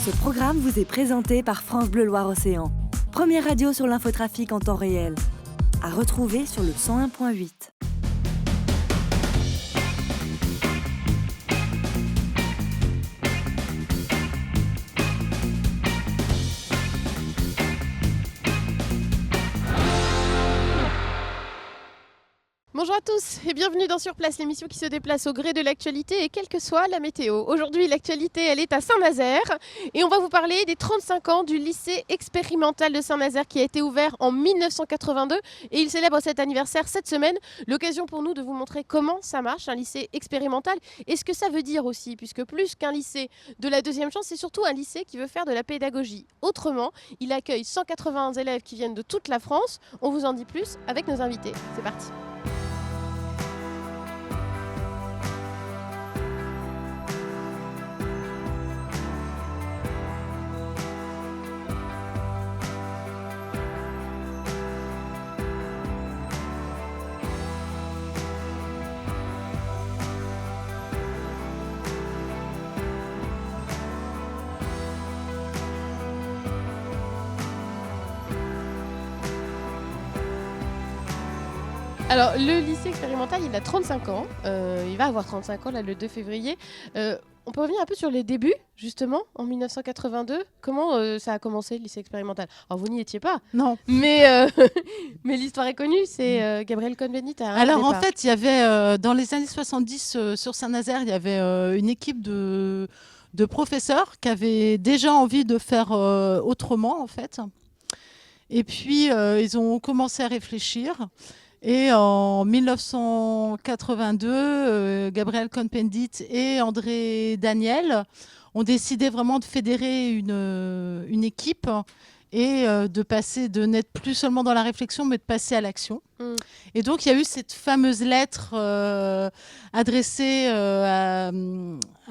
Ce programme vous est présenté par France Bleu Loire-Océan. Première radio sur l'infotrafic en temps réel. À retrouver sur le 101.8. Bonjour à tous et bienvenue dans Sur Place, l'émission qui se déplace au gré de l'actualité et quelle que soit la météo. Aujourd'hui, l'actualité, elle est à Saint-Nazaire et on va vous parler des 35 ans du lycée expérimental de Saint-Nazaire qui a été ouvert en 1982 et il célèbre cet anniversaire cette semaine. L'occasion pour nous de vous montrer comment ça marche, un lycée expérimental et ce que ça veut dire aussi, puisque plus qu'un lycée de la deuxième chance, c'est surtout un lycée qui veut faire de la pédagogie. Autrement, il accueille 180 élèves qui viennent de toute la France. On vous en dit plus avec nos invités. C'est parti. Alors, le lycée expérimental, il a 35 ans. Il va avoir 35 ans, là, le 2 février. On peut revenir un peu sur les débuts, justement, en 1982. Comment ça a commencé, le lycée expérimental ? Alors, vous n'y étiez pas. Non. Mais l'histoire est connue, c'est Gabriel Cohn-Bendit. Alors, en fait, il y avait, dans les années 70, sur Saint-Nazaire, il y avait une équipe de professeurs qui avaient déjà envie de faire autrement, en fait. Et puis, ils ont commencé à réfléchir. Et en 1982, Gabriel Cohn-Bendit et André Daniel ont décidé vraiment de fédérer une équipe et de n'être plus seulement dans la réflexion, mais de passer à l'action. Et donc, il y a eu cette fameuse lettre adressée à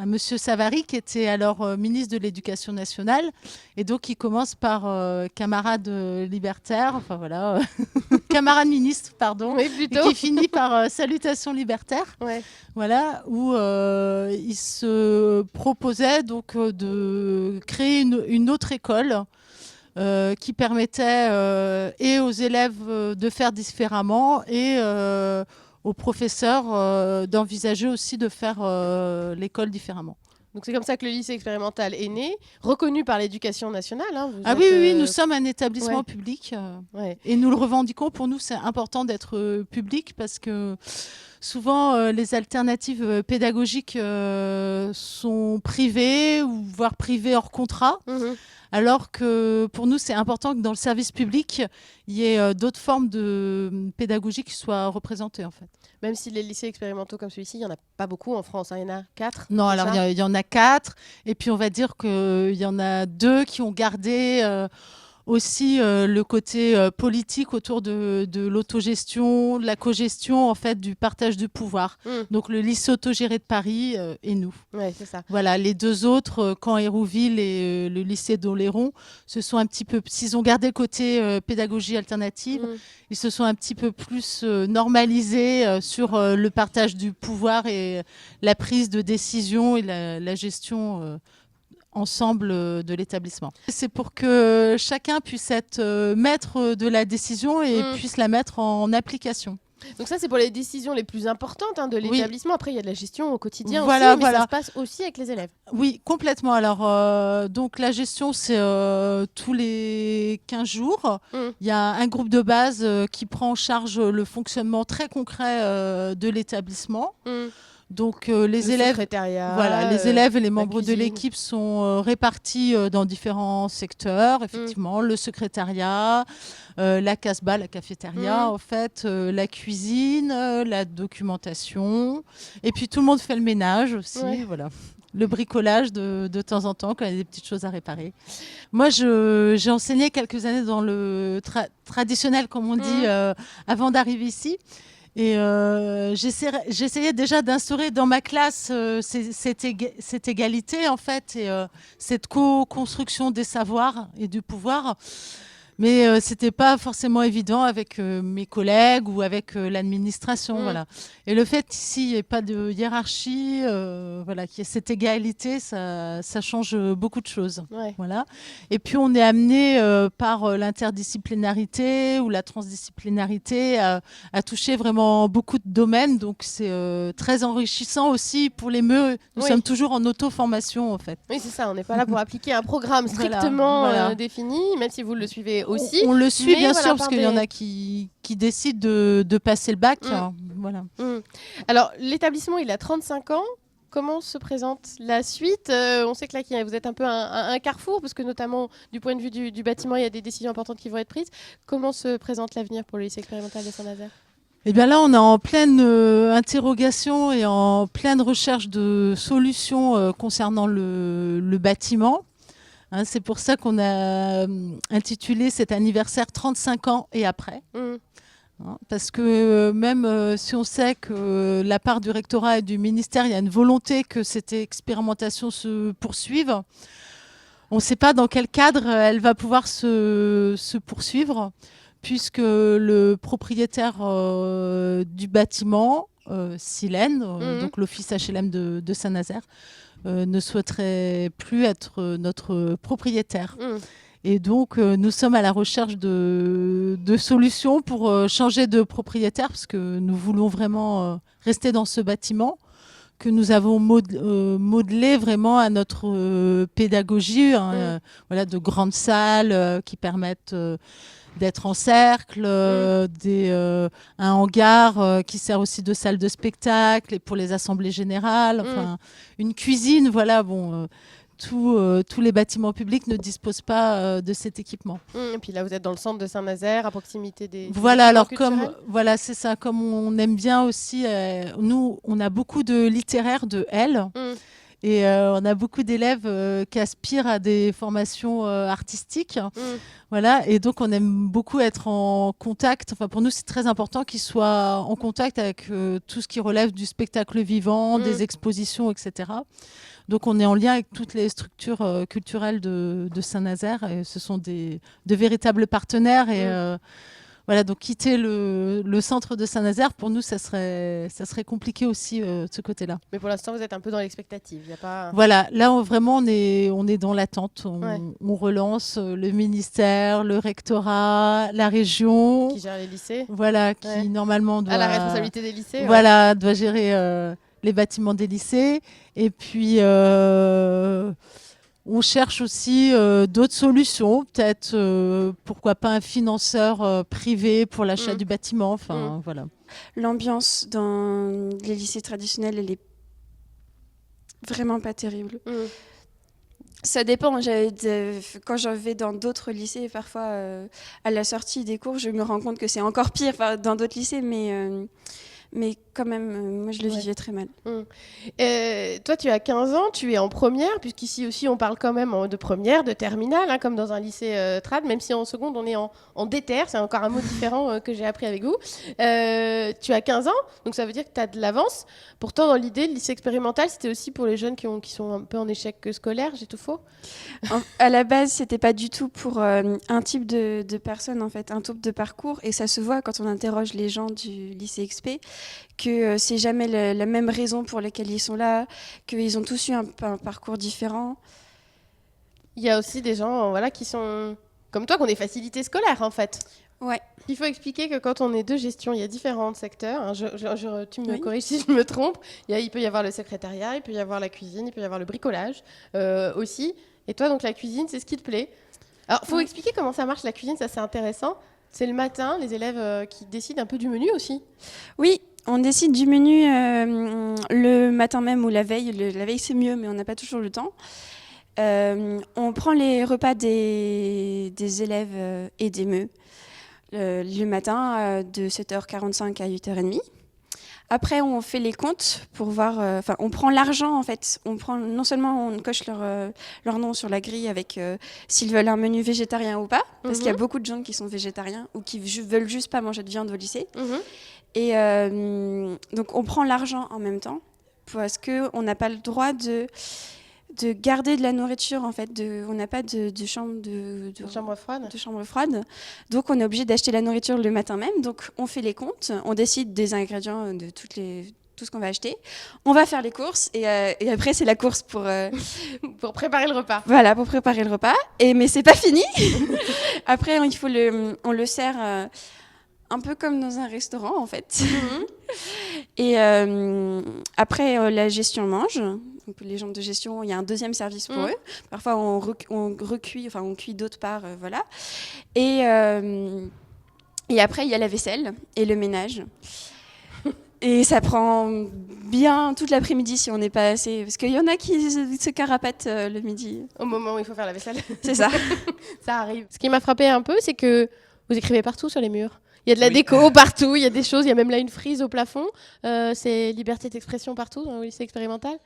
Monsieur Savary, qui était alors ministre de l'Éducation nationale. Et donc, il commence par camarade libertaire, enfin voilà, camarade ministre, pardon, oui, plutôt. Et qui finit par salutations libertaires. Ouais. Voilà, où il se proposait donc de créer une autre école. Qui permettait et aux élèves de faire différemment et aux professeurs d'envisager aussi de faire l'école différemment. Donc c'est comme ça que le lycée expérimental est né, reconnu par l'Éducation nationale. Hein, oui, nous sommes un établissement public et nous le revendiquons. Pour nous, c'est important d'être public parce que souvent, les alternatives pédagogiques sont privées ou voire privées hors contrat. Alors que pour nous, c'est important que dans le service public, il y ait d'autres formes de pédagogie qui soient représentées, en fait. Même si les lycées expérimentaux comme celui-ci, il n'y en a pas beaucoup en France, hein. Il y en a 4. Non, alors il y en a 4. Et puis on va dire qu'il y en a 2 qui ont gardé aussi le côté politique autour de l'autogestion, de la cogestion, en fait, du partage du pouvoir. Donc le lycée autogéré de Paris et nous. Ouais, c'est ça. Voilà, les 2 autres, Caen Hérouville et le lycée d'Oléron, se sont un petit peu, s'ils ont gardé le côté pédagogie alternative, ils se sont un petit peu plus normalisés sur le partage du pouvoir et la prise de décision et la gestion ensemble de l'établissement. C'est pour que chacun puisse être maître de la décision et puisse la mettre en application. Donc ça, c'est pour les décisions les plus importantes de l'établissement. Après, il y a de la gestion au quotidien aussi, mais ça se passe aussi avec les élèves. Oui, complètement. Alors, donc la gestion, c'est tous les 15 jours. Il y a un groupe de base qui prend en charge le fonctionnement très concret de l'établissement. Donc les élèves et les membres de l'équipe sont répartis dans différents secteurs, effectivement, le secrétariat, la casbah, la cafétéria, en fait, la cuisine, la documentation, et puis tout le monde fait le ménage aussi, voilà. Le bricolage de temps en temps quand il y a des petites choses à réparer. Moi, j'ai enseigné quelques années dans le traditionnel, comme on dit, avant d'arriver ici. Et j'essayais déjà d'instaurer dans ma classe cette égalité, en fait, et cette co-construction des savoirs et du pouvoir. Mais c'était pas forcément évident avec mes collègues ou avec l'administration. Voilà. Et le fait ici, il n'y ait pas de hiérarchie, voilà, qu'il y ait cette égalité, ça change beaucoup de choses. Ouais. Voilà. Et puis, on est amené par l'interdisciplinarité ou la transdisciplinarité à toucher vraiment beaucoup de domaines. Donc, c'est très enrichissant aussi pour les MEU. Nous sommes toujours en auto-formation, en fait. Oui, c'est ça. On n'est pas là pour appliquer un programme strictement défini, même si vous le suivez aussi. On le suit bien sûr, parce qu'il y en a qui décident de passer le bac. Voilà. Alors, l'établissement, il a 35 ans. Comment se présente la suite ? On sait que là, vous êtes un peu un carrefour, parce que notamment du point de vue du bâtiment, il y a des décisions importantes qui vont être prises. Comment se présente l'avenir pour le lycée expérimental de Saint-Nazaire ? Eh bien là, on est en pleine interrogation et en pleine recherche de solutions concernant le bâtiment. Hein, c'est pour ça qu'on a intitulé cet anniversaire 35 ans et après. Hein, parce que même si on sait que la part du rectorat et du ministère, il y a une volonté que cette expérimentation se poursuive, on ne sait pas dans quel cadre elle va pouvoir se poursuivre, puisque le propriétaire du bâtiment, Silène, donc l'office HLM de Saint-Nazaire, ne souhaiterait plus être notre propriétaire. Et donc, nous sommes à la recherche de solutions pour changer de propriétaire, parce que nous voulons vraiment rester dans ce bâtiment que nous avons modelé vraiment à notre pédagogie, voilà, de grandes salles qui permettent d'être en cercle, un hangar qui sert aussi de salle de spectacle et pour les assemblées générales, enfin, une cuisine, voilà, bon, tous les bâtiments publics ne disposent pas de cet équipement. Et puis là, vous êtes dans le centre de Saint-Nazaire, à proximité des voilà, alors culturels. Voilà, c'est ça, comme on aime bien aussi, nous, on a beaucoup de littéraires de L. Et on a beaucoup d'élèves qui aspirent à des formations artistiques. Voilà, et donc on aime beaucoup être en contact. Enfin, pour nous, c'est très important qu'ils soient en contact avec tout ce qui relève du spectacle vivant, des expositions, etc. Donc on est en lien avec toutes les structures culturelles de Saint-Nazaire. Et ce sont de véritables partenaires. Et voilà, donc quitter le centre de Saint-Nazaire, pour nous, ça serait compliqué aussi de ce côté-là. Mais pour l'instant, vous êtes un peu dans l'expectative. Y a pas... Voilà, là, vraiment, on est dans l'attente. On relance le ministère, le rectorat, la région. Qui gère les lycées. Voilà, qui normalement doit... À la responsabilité des lycées. Voilà, doit gérer les bâtiments des lycées. Et puis... on cherche aussi d'autres solutions, peut-être pourquoi pas un financeur privé pour l'achat du bâtiment. Enfin, voilà. L'ambiance dans les lycées traditionnels, elle est vraiment pas terrible. Ça dépend. Quand je vais dans d'autres lycées, parfois à la sortie des cours, je me rends compte que c'est encore pire dans d'autres lycées, mais quand même, moi, je le vivais très mal. Toi, tu as 15 ans, tu es en première, puisqu'ici aussi, on parle quand même de première, de terminale, comme dans un lycée trad, même si en seconde, on est en déter. C'est encore un mot différent que j'ai appris avec vous. Tu as 15 ans, donc ça veut dire que tu as de l'avance. Pourtant, dans l'idée, le lycée expérimental, c'était aussi pour les jeunes qui sont un peu en échec scolaire. J'ai tout faux ? À la base, c'était pas du tout pour un type de personnes, en fait, un type de parcours. Et ça se voit quand on interroge les gens du lycée XP, que c'est jamais la même raison pour laquelle ils sont là, qu'ils ont tous eu un parcours différent. Il y a aussi des gens qui sont comme toi, qui ont des facilités scolaires, en fait. Ouais. Il faut expliquer que quand on est de gestion, il y a différents secteurs. Tu me corriges si je me trompe. Il peut y avoir le secrétariat, il peut y avoir la cuisine, il peut y avoir le bricolage aussi. Et toi, donc la cuisine, c'est ce qui te plaît. Alors, il faut expliquer comment ça marche, la cuisine, ça c'est intéressant. C'est le matin, les élèves qui décident un peu du menu aussi. Oui, on décide du menu le matin même ou la veille. La veille, c'est mieux, mais on n'a pas toujours le temps. On prend les repas des élèves et des MEU le matin de 7h45 à 8h30. Après, on fait les comptes pour voir... on prend l'argent, en fait. Non seulement on coche leur nom sur la grille avec s'ils veulent un menu végétarien ou pas, parce qu'il y a beaucoup de gens qui sont végétariens ou qui veulent juste pas manger de viande au lycée. Et donc, on prend l'argent en même temps parce qu'on n'a pas le droit de de garder de la nourriture en fait. On n'a pas de chambre Chambre froide. de chambre froide, donc on est obligé d'acheter la nourriture le matin même. Donc on fait les comptes, on décide des ingrédients de tout ce qu'on va acheter. On va faire les courses et après c'est la course pour Pour préparer le repas. voilà, pour préparer le repas. Mais c'est pas fini. Après on le sert un peu comme dans un restaurant en fait. Et après la gestion mange. Donc, les gens de gestion, il y a un deuxième service pour eux. Parfois on recuit, enfin on cuit d'autre part, voilà. Et après il y a la vaisselle et le ménage. Et ça prend bien toute l'après-midi si on n'est pas assez... Parce qu'il y en a qui se carapatent le midi. Au moment où il faut faire la vaisselle. C'est ça. Ça arrive. Ce qui m'a frappé un peu, c'est que vous écrivez partout sur les murs. Il y a de la déco partout, il y a des choses, il y a même là une frise au plafond. C'est liberté d'expression partout dans le lycée expérimental.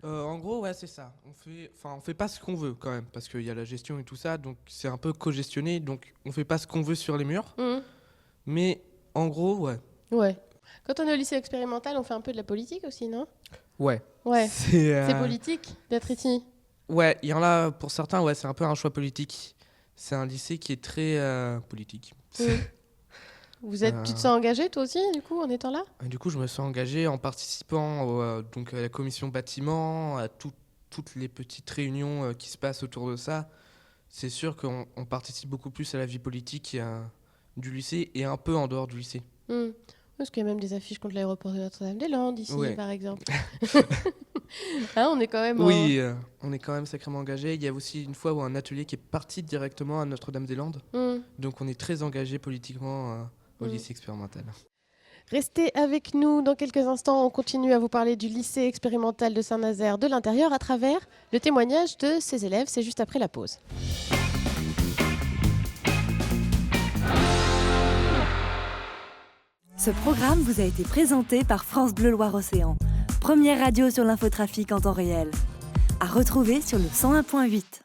En gros, ouais, c'est ça. On fait pas ce qu'on veut quand même, parce qu'il y a la gestion et tout ça, donc c'est un peu co-gestionné, donc on fait pas ce qu'on veut sur les murs. Mais en gros, ouais. Ouais. Quand on est au lycée expérimental, on fait un peu de la politique aussi, non ? Ouais. Ouais. C'est politique d'être ici. Ouais, il y en a pour certains, ouais, c'est un peu un choix politique. C'est un lycée qui est très politique. Tu te sens engagé toi aussi, du coup, en étant là ? Et du coup, je me suis engagé en participant donc à la commission bâtiment, à toutes les petites réunions qui se passent autour de ça. C'est sûr qu'on participe beaucoup plus à la vie politique du lycée et un peu en dehors du lycée. Parce qu'il y a même des affiches contre l'aéroport de Notre-Dame-des-Landes ici, Ouais. par exemple. On est quand même... Oui, on est quand même sacrément engagé. Il y a aussi une fois où un atelier qui est parti directement à Notre-Dame-des-Landes. Donc on est très engagé politiquement au lycée expérimental. Restez avec nous dans quelques instants. On continue à vous parler du lycée expérimental de Saint-Nazaire de l'intérieur à travers le témoignage de ses élèves. C'est juste après la pause. Ce programme vous a été présenté par France Bleu Loire-Océan, première radio sur l'infotrafic en temps réel. À retrouver sur le 101.8.